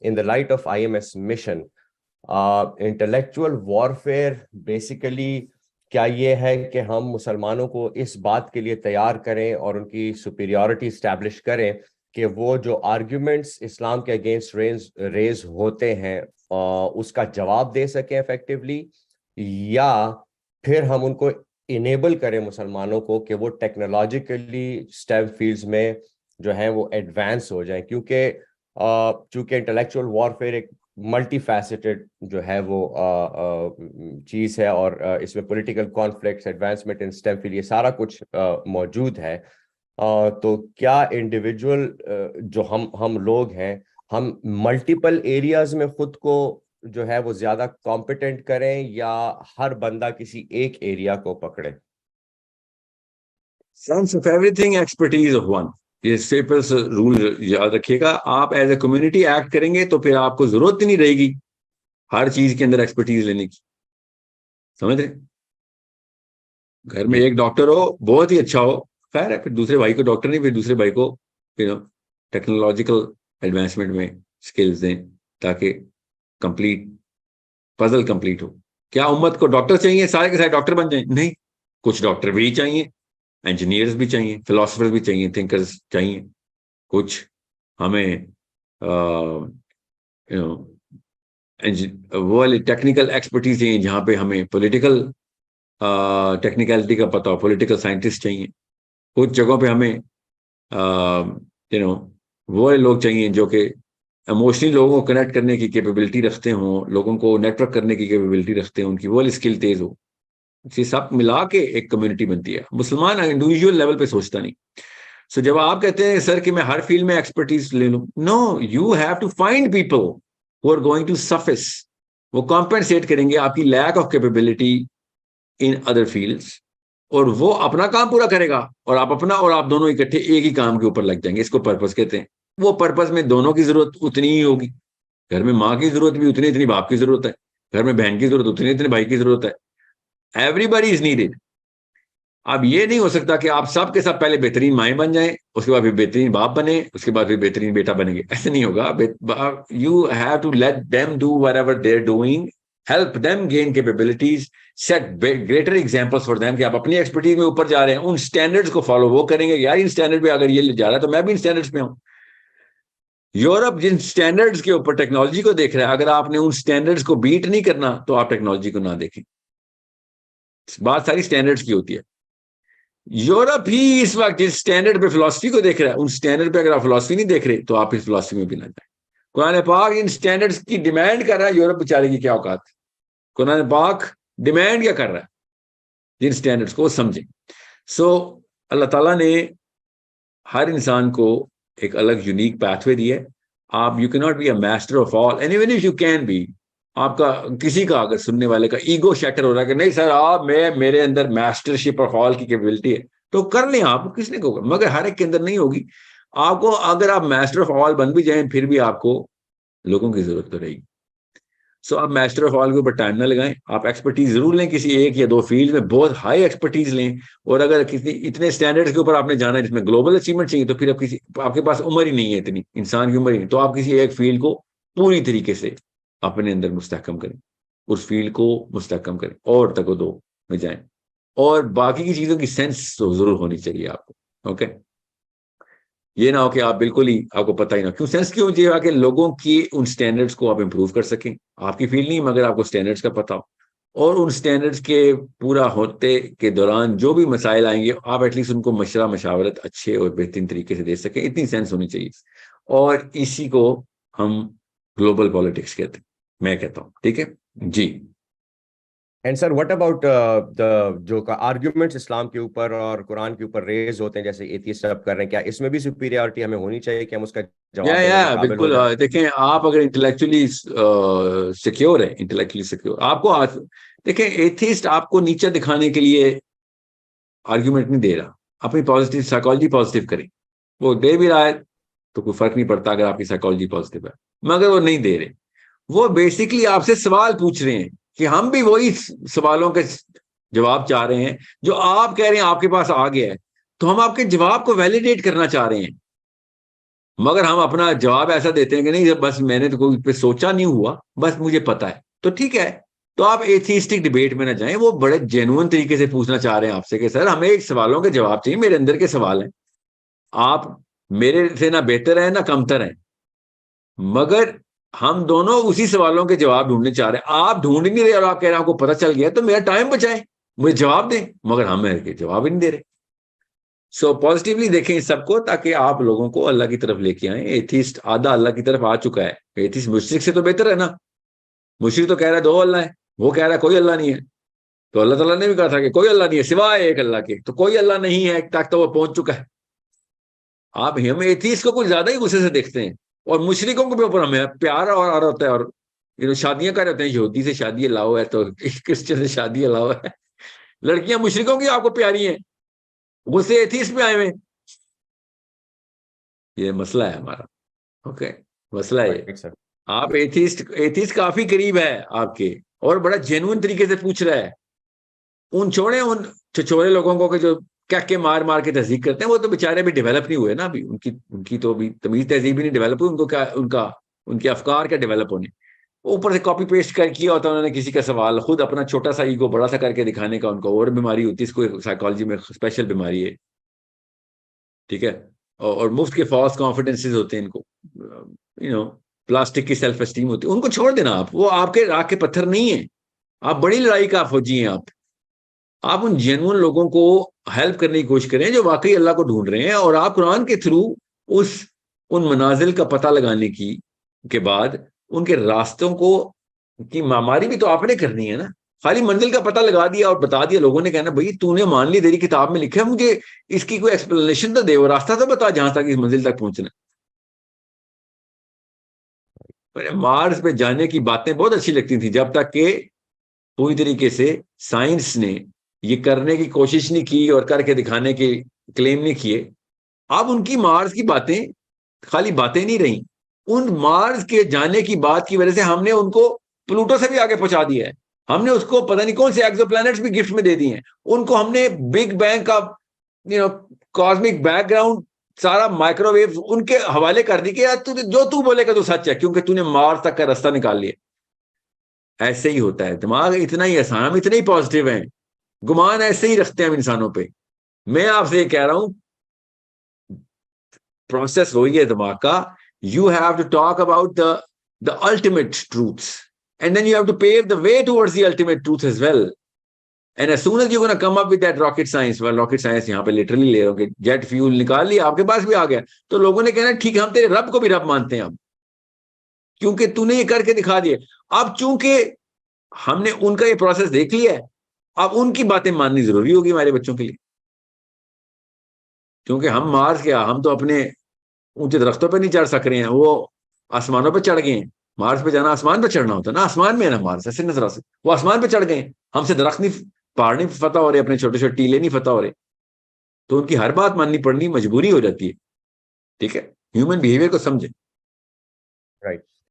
in the light of IMS mission, intellectual warfare basically क्या ये है कि हम मुसलमानों को इस बात के लिए तैयार करें और उनकी सुपीरियॉरिटी स्टैब्लिश करें कि वो जो आर्ग्यूमेंट्स इस्लाम के अगेंस्ट रेज होते हैं उसका जवाब दे सकें इफेक्टिवली, या फिर हम उनको इनेबल करें मुसलमानों को कि वो टेक्नोलॉजिकली स्टेम फील्ड्स में जो है वो एडवांस हो जाएं, क्योंकि चूंकि इंटेलेक्चुअल वॉरफेयर एक मल्टी फैसेटेड जो है वो चीज है, और इसमें political conflicts, advancement in stem field, ये सारा कुछ मौजूद है। तो क्या इंडिविजुअल जो हम लोग हैं, हम मल्टीपल एरियाज में खुद को जो है वो ज्यादा कॉम्पिटेंट करें, या हर बंदा किसी एक एरिया को पकड़े? Sense of everything, expertise of one, ये सिंपल रूल याद रखिएगा। आप एज ए कम्युनिटी एक्ट करेंगे तो फिर आपको जरूरत ही नहीं रहेगी हर चीज के अंदर एक्सपर्टीज लेने की। समझ रहे? घर में एक डॉक्टर हो, बहुत ही अच्छा हो, खैर है, फिर दूसरे भाई को डॉक्टर नहीं, फिर दूसरे भाई को टेक्नोलॉजिकल एडवांसमेंट में स्किल्स दें ताकि कंप्लीट पजल कंप्लीट हो। क्या उम्मत को डॉक्टर चाहिए सारे के सारे डॉक्टर बन जाए? नहीं, कुछ डॉक्टर भी चाहिए, इंजीनियर्स भी चाहिए, फिलोसफर्स भी चाहिए, थिंकर्स चाहिए। कुछ हमें वो वाली टेक्निकल एक्सपर्टीज चाहिए जहाँ पे हमें पॉलिटिकल टेक्निकलिटी का पता हो, पॉलिटिकल साइंटिस्ट चाहिए। कुछ जगहों पे हमें वो वाले लोग चाहिए जो कि इमोशनली लोगों को कनेक्ट करने की कैपेबिलिटी रखते हों, लोगों को नेटवर्क करने की कैपेबिलिटी रखते हों, उनकी वो वाली स्किल तेज हो। ये सब मिला के एक कम्युनिटी बनती है। मुसलमान इंडिविजुअल लेवल पे सोचता नहीं। सो जब आप कहते हैं सर कि मैं हर फील्ड में एक्सपर्टीज ले लूं, no, you have to find people who are going to suffice. वो कॉम्पेंसेट करेंगे आपकी lack of capability in other fields, और वो अपना काम पूरा करेगा और आप अपना, और आप दोनों इकट्ठे एक ही काम के ऊपर लग जाएंगे। इसको पर्पस कहते हैं। वो पर्पस में दोनों की जरूरत उतनी ही होगी। घर में माँ की जरूरत भी उतनी इतनी बाप की जरूरत है, घर में बहन की जरूरत उतनी इतनी भाई की जरूरत है। Everybody is needed. अब ये नहीं हो सकता कि आप सब के सब पहले बेहतरीन माएँ बन जाएं, उसके बाद फिर बेहतरीन बाप बने, उसके बाद फिर बेहतरीन बेटा बनेंगे। ऐसे नहीं होगा। You have to let them do whatever they are doing, help them gain capabilities, set greater examples for them कि आप अपनी एक्सपर्टीज में ऊपर जा रहे हैं। उन स्टैंडर्ड्स को फॉलो वो करेंगे, यार इन स्टैंडर्ड पे अगर ये जा रहा है तो मैं भी इन स्टैंडर्ड्स पे हूं। यूरोप जिन स्टैंडर्ड्स के ऊपर टेक्नोलॉजी को देख रहा है, अगर आपने उन स्टैंडर्ड्स को बीट नहीं करना तो आप टेक्नोलॉजी को ना देखें। बात सारी स्टैंडर्ड्स की होती है। यूरोप ही इस वक्त जिस स्टैंडर्ड पे फिलॉसफी को देख रहा है, उन स्टैंडर्ड पे अगर आप फिलॉसफी नहीं देख रहे तो आप इस फिलॉसफी में भी ना जाए। कुरान पाक इन स्टैंडर्ड्स की डिमांड कर रहा है। यूरोप बेचारे की क्या औकात है? कुरान पाक डिमांड क्या कर रहा है? जिन स्टैंडर्ड्स को समझे। सो अल्लाह ताला ने हर इंसान को एक अलग यूनिक पाथवे दिया है। आप, you can not be a master of all, and even if you can be, आपका किसी का अगर सुनने वाले का ईगो शैटर हो रहा है कि नहीं सर आप, मेरे अंदर मास्टरशिप ऑफ ऑल की कैपेबिलिटी है, तो कर लें आप, किसने को, मगर हर एक के अंदर नहीं होगी। आपको अगर आप मास्टर ऑफ ऑल बन भी जाएं फिर भी आपको लोगों की जरूरत तो रहेगी। सो आप मास्टर ऑफ ऑल के ऊपर टाइम ना लगाएं। आप एक्सपर्टीज जरूर लें, किसी एक या दो फील्ड में बहुत हाई एक्सपर्टीज लें। और अगर किसी इतने स्टैंडर्ड्स के ऊपर आपने जाना है जिसमें ग्लोबल अचीवमेंट चाहिए, तो फिर आप किसी, आपके पास उम्र ही नहीं है, इतनी इंसान की उम्र ही नहीं, तो आप किसी एक फील्ड को पूरी तरीके से अपने अंदर मुस्तहकम करें, उस फील्ड को मुस्तहकम करें और तक दो में जाएं। और बाकी की चीजों की सेंस तो जरूर होनी चाहिए आपको। ओके, ये ना हो कि आप बिल्कुल ही, आपको पता ही ना। क्यों सेंस क्यों चाहिए? कि लोगों की उन स्टैंडर्ड्स को आप इंप्रूव कर सकें। आपकी फील्ड नहीं मगर आपको स्टैंडर्ड्स का पता हो, और उन स्टैंडर्ड्स के पूरा होते के दौरान जो भी मसाइल आएंगे आप एटलीस्ट उनको मशवरत अच्छे और बेहतरीन तरीके से दे सकें। इतनी सेंस होनी चाहिए। और इसी को हम ग्लोबल पॉलिटिक्स कहते हैं, मैं कहता हूं। ठीक है जी। And sir what about the जो का आर्ग्यूमेंट्स इस्लाम के ऊपर और कुरान के ऊपर रेज होते हैं, जैसे एथियस्ट सब कर रहे हैं, क्या इसमें भी सुपीरियरिटी हमें होनी चाहिए कि हम उसका जवाब देने के काबिल हो बिल्कुल। जाए? देखें, आप अगर इंटेलेक्चुअली सिक्योर है, इंटेलेक्चुअली सिक्योर, आपको देखें, एथिस्ट आपको नीचा दिखाने के लिए आर्ग्यूमेंट नहीं दे रहा। अपनी पॉजिटिव साइकोलॉजी पॉजिटिव करें। वो दे भी रहा है तो कोई फर्क नहीं पड़ता अगर आपकी साइकोलॉजी पॉजिटिव है, मगर वो नहीं दे रहे। वो बेसिकली आपसे सवाल पूछ रहे हैं कि हम भी वही सवालों के जवाब चाह रहे हैं जो आप कह रहे हैं आपके पास आ गया है, तो हम आपके जवाब को वैलिडेट करना चाह रहे हैं। मगर हम अपना जवाब ऐसा देते हैं कि नहीं बस मैंने तो कोई पे सोचा नहीं हुआ, बस मुझे पता है। तो ठीक है, तो आप एथिस्टिक डिबेट में ना जाएं, वो बड़े जेन्युइन तरीके से पूछना चाह रहे हैं आपसे कि सर हमें एक सवालों के जवाब चाहिए, मेरे अंदर के सवाल हैं, आप मेरे से ना बेहतर हैं ना कमतर हैं, मगर हम दोनों उसी सवालों के जवाब ढूंढने चाह रहे हैं। आप ढूंढ नहीं रहे और आप कह रहे हैं आपको पता चल गया, तो मेरा टाइम बचाएं, मुझे जवाब दें, मगर हम मेरे जवाब ही नहीं दे रहे। सो पॉजिटिवली देखें इस सबको, ताकि आप लोगों को अल्लाह की तरफ लेके आए। एथिस्ट आधा अल्लाह की तरफ आ चुका है, एथिस्ट मुशरिक से तो बेहतर है ना। मुशरिक तो कह रहा है 2 अल्लाह है, वो कह रहा है कोई अल्लाह नहीं है। तो अल्लाह ताला ने भी कहा था कि कोई अल्लाह नहीं है सिवाय एक अल्लाह के, तो कोई अल्लाह नहीं है तक तो वो पहुंच चुका है। आप हम एथिस्ट को कुछ ज्यादा ही गुस्से से देखते हैं, और मुशरिकों के ऊपर हमें प्यार और आ रहा होता है, और शादियां कर होते हैं, यहूदी से शादी अलाउ है तो क्रिश्चियन से शादी अलाउ है, लड़कियां मुशरिकों की आपको प्यारी हैं, गुस्से एथिस्ट पे आए हुए। ये मसला है हमारा। ओके, मसला है ये। Right sir. आप एथिस्ट एथिस्ट काफी करीब है आपके, और बड़ा जेन्युइन तरीके से पूछ रहा है। उन छोड़े उन छिछोरे लोगों को कि जो क्या के मार मार के तहजीब करते हैं, वो तो बेचारे भी डेवलप नहीं हुए ना अभी, उनकी उनकी तो अभी तमीज तहजीब ही नहीं डेवलप हुई, उनको क्या उनका उनके अफकार क्या डेवलप होने। ऊपर से कॉपी पेस्ट कर किया होता उन्होंने किसी का सवाल, खुद अपना छोटा सा ईगो बड़ा सा करके दिखाने का उनको और बीमारी होती है, इसको साइकोलॉजी में स्पेशल बीमारी है, ठीक है। और मुफ्त के फॉल्स कॉन्फिडेंसेस होते हैं इनको, प्लास्टिक की सेल्फ एस्टीम होती है, उनको छोड़ देना। आप वो आपके राख के पत्थर नहीं है, आप बड़ी लड़ाई का फौजी हैं। आप उन जेन्युइन लोगों को हेल्प करने की कोशिश करें जो वाकई अल्लाह को ढूंढ रहे हैं, और आप कुरान के थ्रू उस उन मनाजिल का पता लगाने की के बाद उनके रास्तों को की मामारी भी तो आपने करनी है ना। खाली मंजिल का पता लगा दिया और बता दिया, लोगों ने कहना भाई तूने मान ली, तेरी किताब में लिखा है, मुझे इसकी कोई एक्सप्लेनेशन तो दे, वो रास्ता तो बता जहां तक इस मंजिल तक पहुंचना। मार्स पे जाने की बातें बहुत अच्छी लगती थी जब तक कि पूरी तरीके से साइंस ने ये करने की कोशिश नहीं की और करके दिखाने के क्लेम नहीं किए। अब उनकी मार्स की बातें खाली बातें नहीं रही, उन मार्स के जाने की बात की वजह से हमने उनको प्लूटो से भी आगे पहुंचा दिया है। हमने उसको पता नहीं कौन से एक्सोप्लैनेट्स भी गिफ्ट में दे दिए हैं। उनको हमने बिग बैंग का कॉस्मिक बैकग्राउंड सारा माइक्रोवेव उनके हवाले कर दी कि यार तू जो तू बोलेगा तो सच है, क्योंकि तूने मार्स तक का रास्ता निकाल लिया। ऐसे ही होता है, दिमाग इतना ही आसान, हम इतने ही पॉजिटिव हैं, गुमान ऐसे ही रखते हैं हम इंसानों पे। मैं आपसे ये कह रहा हूं, प्रोसेस वही है दिमाग का। You have to talk about the ultimate truths, and then you have to pave the way towards the ultimate truth as well. And as soon as you gonna come up with that rocket science, well rocket science यहाँ पे literally ले रहा हूँ कि jet fuel निकाल लिया, आपके पास भी आ गया, तो लोगों ने कहना ठीक है हम तेरे रब को भी रब मानते हैं अब, क्योंकि तूने ये करके दिखा दिए। अब चूंकि हमने उनका ये प्रोसेस देख लिया है, अब उनकी बातें माननी जरूरी होगी हमारे बच्चों के लिए, क्योंकि हम मार्स क्या, हम तो अपने ऊंचे दरख्तों पे नहीं चढ़ सक रहे हैं, वो आसमानों पे चढ़ गए हैं। मार्स पे जाना आसमान पे चढ़ना होता है ना, आसमान में है ना मार्स, ऐसे नजर से वो आसमान पे चढ़ गए। हमसे दरख्त नहीं, पहाड़ नहीं फतह हो रहे, अपने छोटे छोटे टीले नहीं फतह हो रहे, तो उनकी हर बात माननी पड़नी मजबूरी हो जाती है। ठीक है, ह्यूमन बिहेवियर को समझे। राइट।